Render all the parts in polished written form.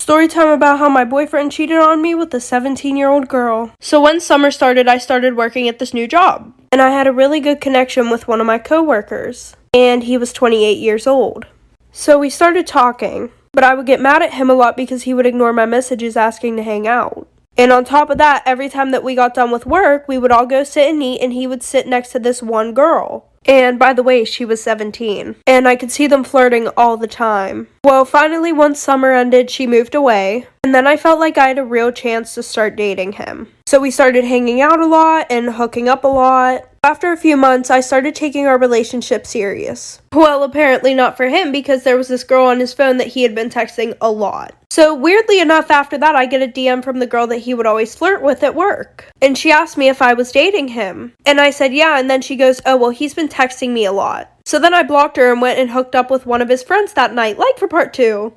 Story time about how my boyfriend cheated on me with a 17-year-old girl. So when summer started, I started working at this new job. And I had a really good connection with one of my coworkers. And he was 28 years old. So we started talking. But I would get mad at him a lot because he would ignore my messages asking to hang out. And on top of that, every time that we got done with work, we would all go sit and eat, and he would sit next to this one girl. And by the way, she was 17. And I could see them flirting all the time. Well, finally, once summer ended, she moved away. And then I felt like I had a real chance to start dating him. So we started hanging out a lot and hooking up a lot. After a few months, I started taking our relationship serious. Well, apparently not for him, because there was this girl on his phone that he had been texting a lot. So weirdly enough, after that, I get a DM from the girl that he would always flirt with at work. And she asked me if I was dating him. And I said yeah, and then she goes, oh, well, he's been texting me a lot. So then I blocked her and went and hooked up with one of his friends that night, like for part 2.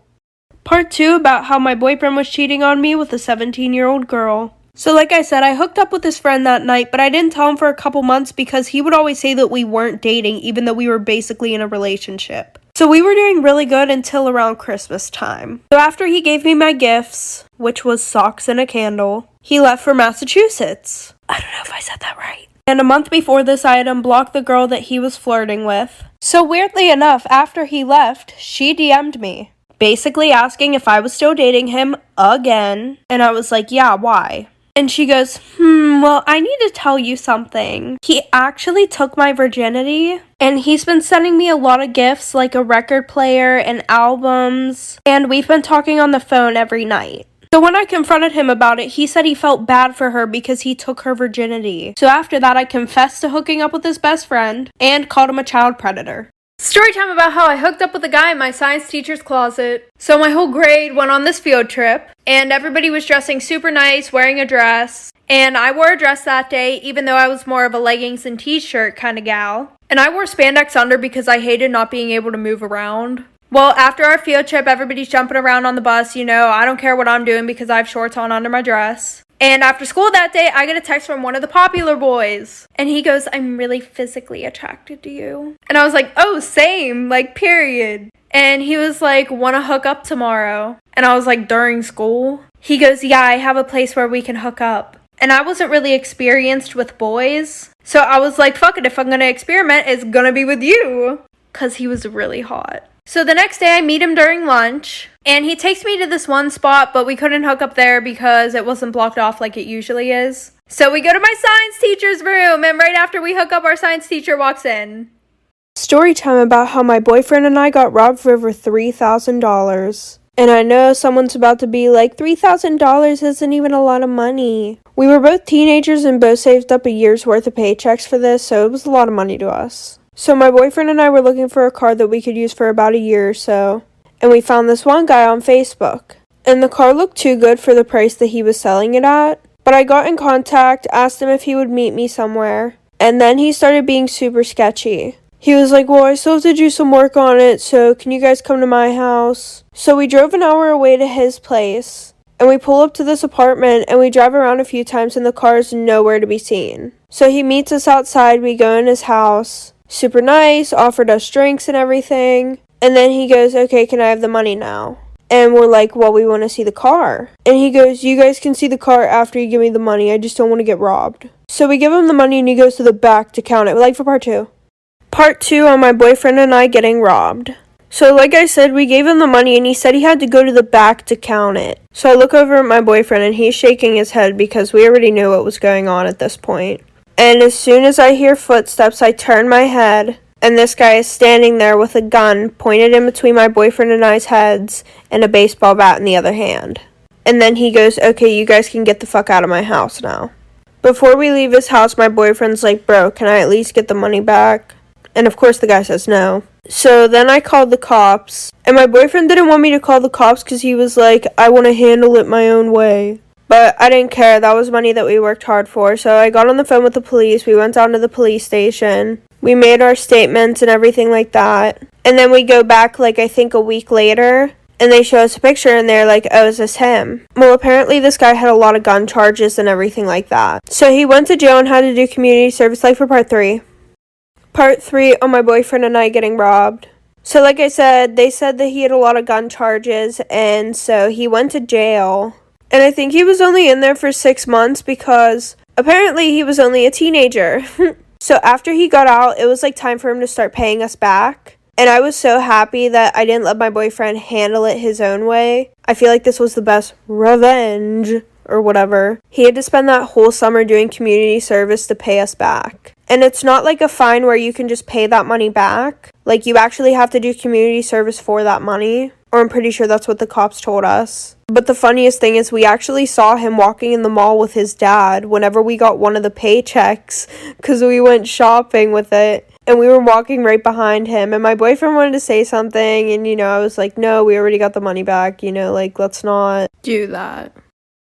Part 2 about how my boyfriend was cheating on me with a 17-year-old girl. So like I said, I hooked up with his friend that night, but I didn't tell him for a couple months because he would always say that we weren't dating, even though we were basically in a relationship. So we were doing really good until around Christmas time. So after he gave me my gifts, which was socks and a candle, he left for Massachusetts. I don't know if I said that right. And a month before this, I had unblocked the girl that he was flirting with. So weirdly enough, after he left, she DM'd me, basically asking if I was still dating him again. And I was like, yeah, why? And she goes, well, I need to tell you something. He actually took my virginity, and he's been sending me a lot of gifts, like a record player and albums, and we've been talking on the phone every night. So when I confronted him about it, he said he felt bad for her because he took her virginity. So after that, I confessed to hooking up with his best friend and called him a child predator. Story time about how I hooked up with a guy in my science teacher's closet. So my whole grade went on this field trip, and everybody was dressing super nice, wearing a dress. And I wore a dress that day, even though I was more of a leggings and t-shirt kind of gal. And I wore spandex under because I hated not being able to move around. Well, after our field trip, everybody's jumping around on the bus, I don't care what I'm doing because I have shorts on under my dress. And after school that day, I get a text from one of the popular boys. And he goes, I'm really physically attracted to you. And I was like, oh, same, period. And he was like, wanna hook up tomorrow? And I was like, during school? He goes, yeah, I have a place where we can hook up. And I wasn't really experienced with boys. So I was like, fuck it, if I'm gonna experiment, it's gonna be with you. Cause he was really hot. So the next day I meet him during lunch, and he takes me to this one spot, but we couldn't hook up there because it wasn't blocked off like it usually is. So we go to my science teacher's room, and right after we hook up, our science teacher walks in. Story time about how my boyfriend and I got robbed for over $3,000. And I know someone's about to be like, $3,000 isn't even a lot of money. We were both teenagers and both saved up a year's worth of paychecks for this, so it was a lot of money to us. So my boyfriend and I were looking for a car that we could use for about a year or so, and we found this one guy on Facebook. And the car looked too good for the price that he was selling it at, but I got in contact, asked him if he would meet me somewhere, and then he started being super sketchy. He was like, well, I still have to do some work on it, so can you guys come to my house? So we drove an hour away to his place, and we pull up to this apartment, and we drive around a few times, and the car is nowhere to be seen. So he meets us outside, we go in his house. Super nice, offered us drinks and everything. And then he goes, okay, can I have the money now? And we're like, well, we want to see the car. And he goes, you guys can see the car after you give me the money. I just don't want to get robbed. So we give him the money and he goes to the back to count it, like for part 2. Part 2 on my boyfriend and I getting robbed. So like I said, we gave him the money and he said he had to go to the back to count it. So I look over at my boyfriend and he's shaking his head because we already knew what was going on at this point. And as soon as I hear footsteps, I turn my head, and this guy is standing there with a gun pointed in between my boyfriend and I's heads and a baseball bat in the other hand. And then he goes, okay, you guys can get the fuck out of my house now. Before we leave his house, my boyfriend's like, bro, can I at least get the money back? And of course the guy says no. So then I called the cops, and my boyfriend didn't want me to call the cops because he was like, I want to handle it my own way. But I didn't care. That was money that we worked hard for. So I got on the phone with the police. We went down to the police station. We made our statements and everything like that. And then we go back, I think a week later. And they show us a picture and they're like, oh, is this him? Well, apparently this guy had a lot of gun charges and everything like that. So he went to jail and had to do community service for part 3. Part 3 on my boyfriend and I getting robbed. So like I said, they said that he had a lot of gun charges, and so he went to jail. And I think he was only in there for 6 months because apparently he was only a teenager. So after he got out, it was like time for him to start paying us back. And I was so happy that I didn't let my boyfriend handle it his own way. I feel like this was the best revenge or whatever. He had to spend that whole summer doing community service to pay us back. And it's not like a fine where you can just pay that money back. Like, you actually have to do community service for that money. Or I'm pretty sure that's what the cops told us. But the funniest thing is we actually saw him walking in the mall with his dad whenever we got one of the paychecks because we went shopping with it. And we were walking right behind him. And my boyfriend wanted to say something. And, I was like, no, we already got the money back. Let's not do that.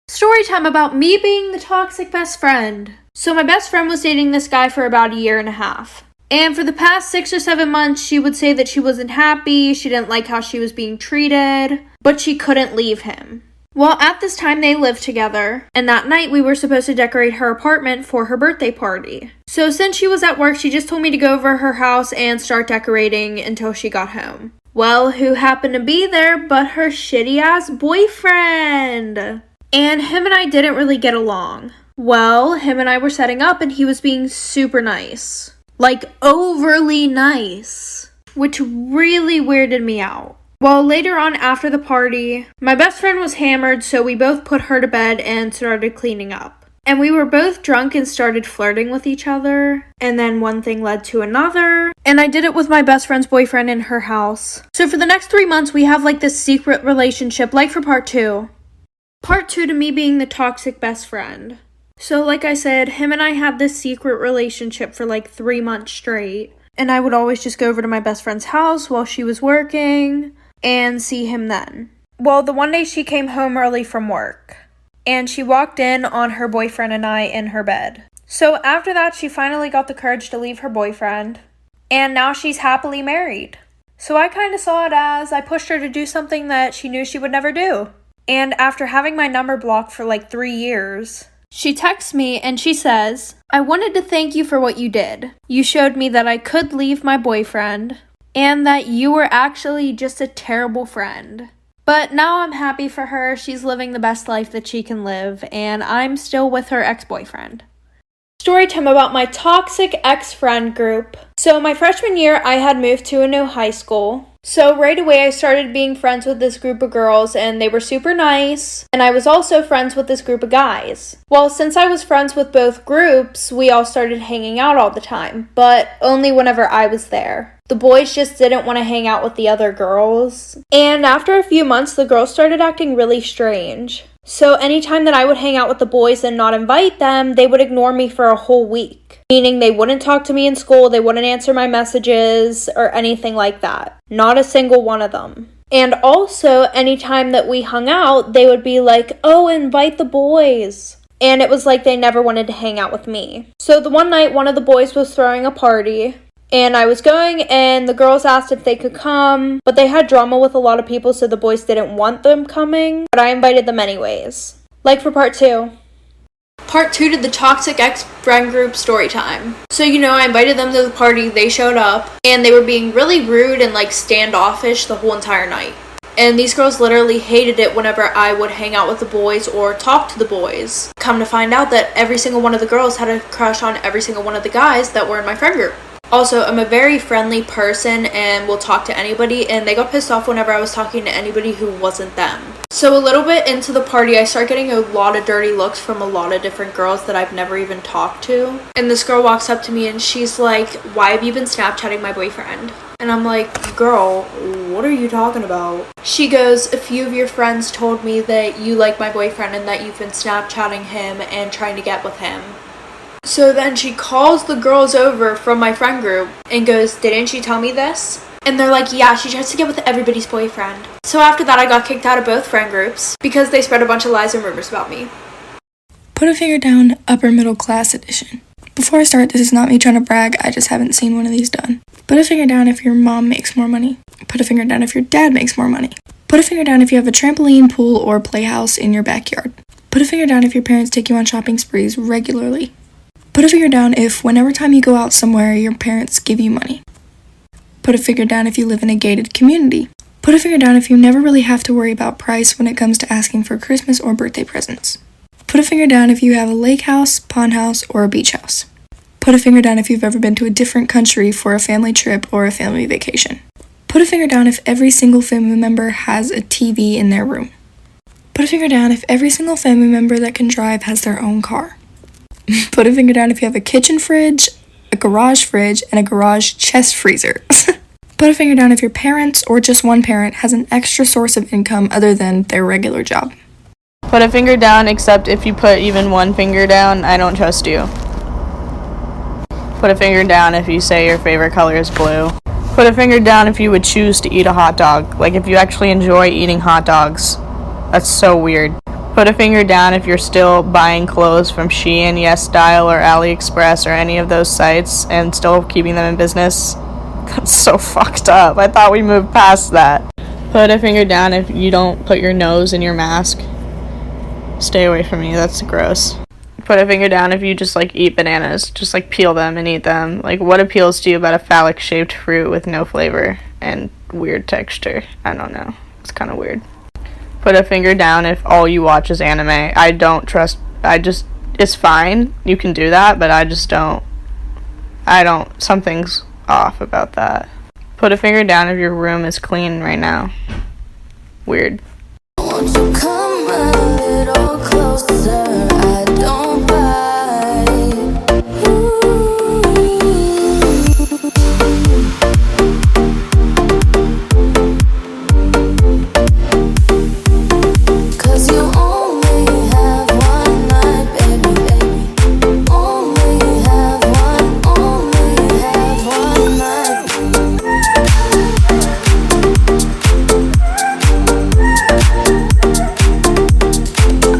Story time about me being the toxic best friend. So my best friend was dating this guy for about 1.5 years. And for the past 6 or 7 months, she would say that she wasn't happy, she didn't like how she was being treated, but she couldn't leave him. Well, at this time, they lived together, and that night we were supposed to decorate her apartment for her birthday party. So since she was at work, she just told me to go over her house and start decorating until she got home. Well, who happened to be there but her shitty-ass boyfriend? And him and I didn't really get along. Well, him and I were setting up and he was being super nice. Like, overly nice. Which really weirded me out. Well, later on after the party, my best friend was hammered, so we both put her to bed and started cleaning up. And we were both drunk and started flirting with each other. And then one thing led to another. And I did it with my best friend's boyfriend in her house. So for the next 3 months, we have like this secret relationship, like for part 2. Part 2 to me being the toxic best friend. So like I said, him and I had this secret relationship for like 3 months straight. And I would always just go over to my best friend's house while she was working and see him then. Well, the one day she came home early from work. And she walked in on her boyfriend and I in her bed. So after that, she finally got the courage to leave her boyfriend. And now she's happily married. So I kind of saw it as I pushed her to do something that she knew she would never do. And after having my number blocked for like 3 years, she texts me and she says, "I wanted to thank you for what you did. You showed me that I could leave my boyfriend and that you were actually just a terrible friend. But now I'm happy for her. She's living the best life that she can live, and I'm still with her ex-boyfriend." Story time about my toxic ex-friend group. So my freshman year, I had moved to a new high school. So right away, I started being friends with this group of girls, and they were super nice. And I was also friends with this group of guys. Well, since I was friends with both groups, we all started hanging out all the time, but only whenever I was there. The boys just didn't want to hang out with the other girls. And after a few months, the girls started acting really strange. So anytime that I would hang out with the boys and not invite them, they would ignore me for a whole week. Meaning they wouldn't talk to me in school, they wouldn't answer my messages, or anything like that. Not a single one of them. And also, anytime that we hung out, they would be like, "Oh, invite the boys." And it was like they never wanted to hang out with me. So the one night, one of the boys was throwing a party. And I was going, and the girls asked if they could come, but they had drama with a lot of people, so the boys didn't want them coming, but I invited them anyways. Like for part 2. Part 2 to the toxic ex-friend group story time. So, I invited them to the party, they showed up, and they were being really rude and standoffish the whole entire night. And these girls literally hated it whenever I would hang out with the boys or talk to the boys. Come to find out that every single one of the girls had a crush on every single one of the guys that were in my friend group. Also, I'm a very friendly person and will talk to anybody, and they got pissed off whenever I was talking to anybody who wasn't them. So a little bit into the party, I start getting a lot of dirty looks from a lot of different girls that I've never even talked to. And this girl walks up to me and she's like, "Why have you been Snapchatting my boyfriend?" And I'm like, "Girl, what are you talking about?" She goes, "A few of your friends told me that you like my boyfriend and that you've been Snapchatting him and trying to get with him." So then she calls the girls over from my friend group and goes, "Didn't she tell me this?" And they're like, "Yeah, she tries to get with everybody's boyfriend." So after that, I got kicked out of both friend groups because they spread a bunch of lies and rumors about me. Put a finger down, upper middle class edition. Before I start, this is not me trying to brag, I just haven't seen one of these done. Put a finger down if your mom makes more money. Put a finger down if your dad makes more money. Put a finger down if you have a trampoline, pool, or playhouse in your backyard. Put a finger down if your parents take you on shopping sprees regularly. Put a finger down if whenever time you go out somewhere, your parents give you money. Put a finger down if you live in a gated community. Put a finger down if you never really have to worry about price when it comes to asking for Christmas or birthday presents. Put a finger down if you have a lake house, pond house, or a beach house. Put a finger down if you've ever been to a different country for a family trip or a family vacation. Put a finger down if every single family member has a TV in their room. Put a finger down if every single family member that can drive has their own car. Put a finger down if you have a kitchen fridge, a garage fridge, and a garage chest freezer. Put a finger down if your parents or just one parent has an extra source of income other than their regular job. Put a finger down, except if you put even one finger down, I don't trust you. Put a finger down if you say your favorite color is blue. Put a finger down if you would choose to eat a hot dog. Like, if you actually enjoy eating hot dogs. That's so weird. Put a finger down if you're still buying clothes from Shein, YesStyle, or AliExpress, or any of those sites, and still keeping them in business. That's so fucked up. I thought we moved past that. Put a finger down if you don't put your nose in your mask. Stay away from me, that's gross. Put a finger down if you just, eat bananas. Just, peel them and eat them. What appeals to you about a phallic-shaped fruit with no flavor and weird texture? I don't know. It's kind of weird. Put a finger down if all you watch is anime. It's fine. You can do that, but something's off about that. Put a finger down if your room is clean right now. Weird. Won't you come